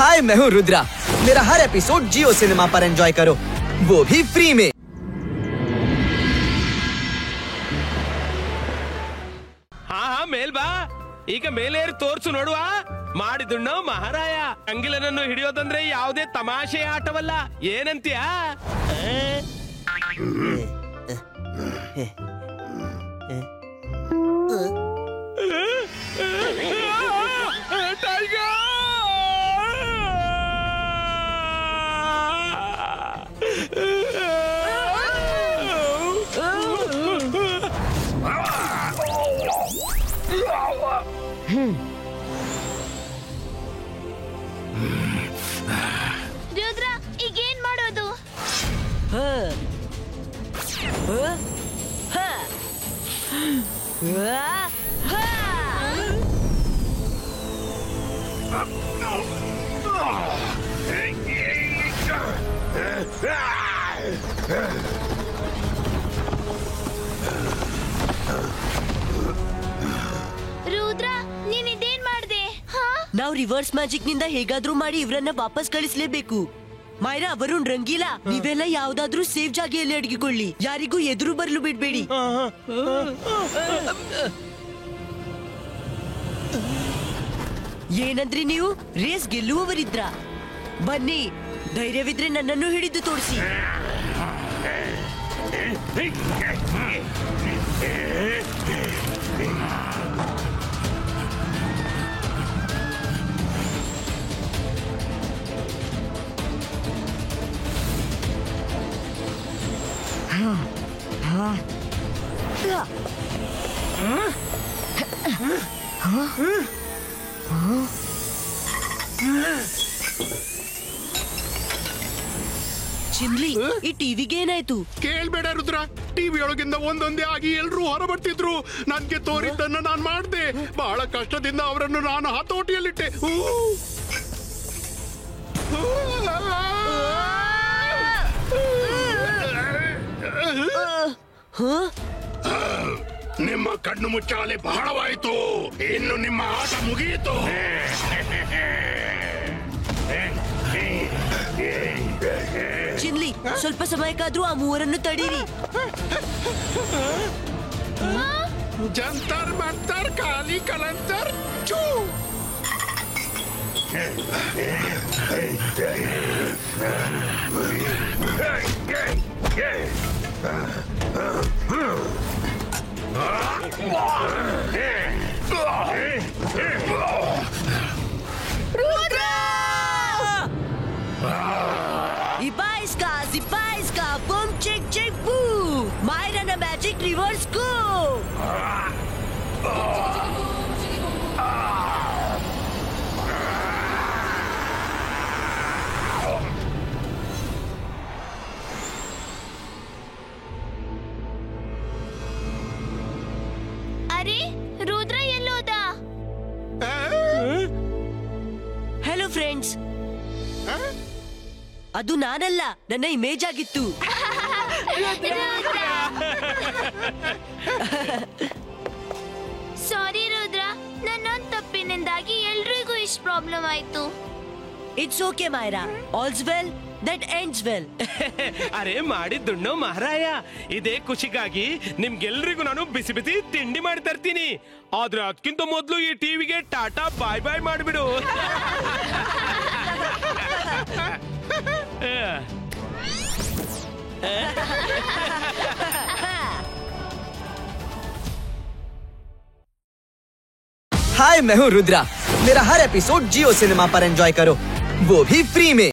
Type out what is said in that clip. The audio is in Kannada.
हाय, मैं हूँ रुद्रा। मेरा हर एपिसोड जियो सिनेमा पर एंजॉय करो, वो भी फ्री में। हाँ ಮೇಲ್ ಬಾ, ಈಗ ಮೇಲೇರಿ ತೋರ್ಸು ನೋಡುವ. ಮಾಡಿದುಣ್ಣೋ ಮಹಾರಾಯ. ಅಂಗಿಲನನ್ನು ಹಿಡಿಯೋದಂದ್ರೆ ಯಾವುದೇ ತಮಾಷೆ ಆಟವಲ್ಲ, ಏನಂತೀಯ? ರುದ್ರ, ಈಗೇನ್ ಮಾಡೋದು? ರುದ್ರ, ನೀನ್ ಇದೇನ್ ಮಾಡ್ದೆ? ನಾವು ರಿವರ್ಸ್ ಮ್ಯಾಜಿಕ್ ನಿಂದ ಹೇಗಾದ್ರೂ ಮಾಡಿ ಇವ್ರನ್ನ ವಾಪಸ್ ಕಳಿಸ್ಲೇಬೇಕು. ಮೈರಾ, ವರುಣ್, ರಂಗೀಲಾ, ನೀವೆಲ್ಲ ಯಾವ್ದಾದ್ರೂ ಸೇಫ್ ಜಾಗೆಯಲ್ಲಿ ಅಡಗಿಕೊಳ್ಳಿ. ಯಾರಿಗೂ ಎದುರು ಬರಲು ಬಿಡ್ಬೇಡಿ. ಏನಂದ್ರಿ ನೀವು? ರೇಸ್ ಗೆಲ್ಲುವವರಿದ್ರ? ಬನ್ನಿ, ಧೈರ್ಯವಿದ್ರೆ ನನ್ನನ್ನು ಹಿಡಿದು ತೋರಿಸಿ. ಚಿನ್ಲಿ, ಈ ಟಿವಿಗೆ ಏನಾಯ್ತು? ಕೇಳ್ಬೇಡ ರುದ್ರ, ಟಿವಿ ಒಳಗಿಂದ ಒಂದೊಂದೇ ಆಗಿ ಎಲ್ರೂ ಹೊರಬರ್ತಿದ್ರು. ನನ್ಗೆ ತೋರಿದ್ದನ್ನ ನಾನ್ ಮಾಡ್ದೆ. ಬಹಳ ಕಷ್ಟದಿಂದ ಅವರನ್ನು ನಾನು ಹತೋಟಿಯಲ್ಲಿಟ್ಟೆ. ನಿಮ್ಮ ಕಣ್ಣು ಮುಚ್ಚಾಲೆ ಬಹಳವಾಯಿತು. ಇನ್ನು ನಿಮ್ಮ ಆಟ ಮುಗಿಯಿತು. ಚಿನ್ಲಿ, ಸ್ವಲ್ಪ ಸಮಯಕ್ಕಾದ್ರೂ ಆ ಮೂವರನ್ನು ತಡೀರಿ. ಜಂತರ್ ಮಂತರ್ ಖಾಲಿ ಕಲಂತರ್ ಚೂ. Ibaiska, boom, chick, chick, boo! Myra na magic reverse go! ಅರೆ, ರುದ್ರ ಎಲ್ಲೋದ? ಹೆಲೋ ಫ್ರೆಂಡ್ಸ್, ಅದು ನಾನಲ್ಲ, ನನ್ನ ಇಮೇಜ್ ಆಗಿತ್ತು. ಸಾರಿ ರುದ್ರ, ನನ್ನೊಂದ್ ತಪ್ಪಿನಿಂದಾಗಿ ಎಲ್ರಿಗೂ ಇಷ್ಟು ಪ್ರಾಬ್ಲಮ್ ಆಯ್ತು. It's okay Myra, ಆಲ್ಸ್ well that ends well. ಅರೆ ಮಾಡಿದ್ದುಣ್ಣೋ ಮಹಾರಾಯ, ಇದೇ ಖುಷಿಗಾಗಿ ನಿಮ್ಗೆಲ್ರಿಗೂ ನಾನು ಬಿಸಿ ಬಿಸಿ ತಿಂಡಿ ಮಾಡಿ ತರ್ತೀನಿ. ಆದ್ರೆ ಅದಕ್ಕಿಂತ ಮೊದಲು ಈ ಟಿವಿಗೆ ಟಾಟಾ ಬಾಯ್ ಬಾಯ್ ಮಾಡಿಬಿಡು. हाय, मैं हूँ रुद्रा। मेरा हर एपिसोड जियो सिनेमा पर एंजॉय करो, वो भी फ्री में।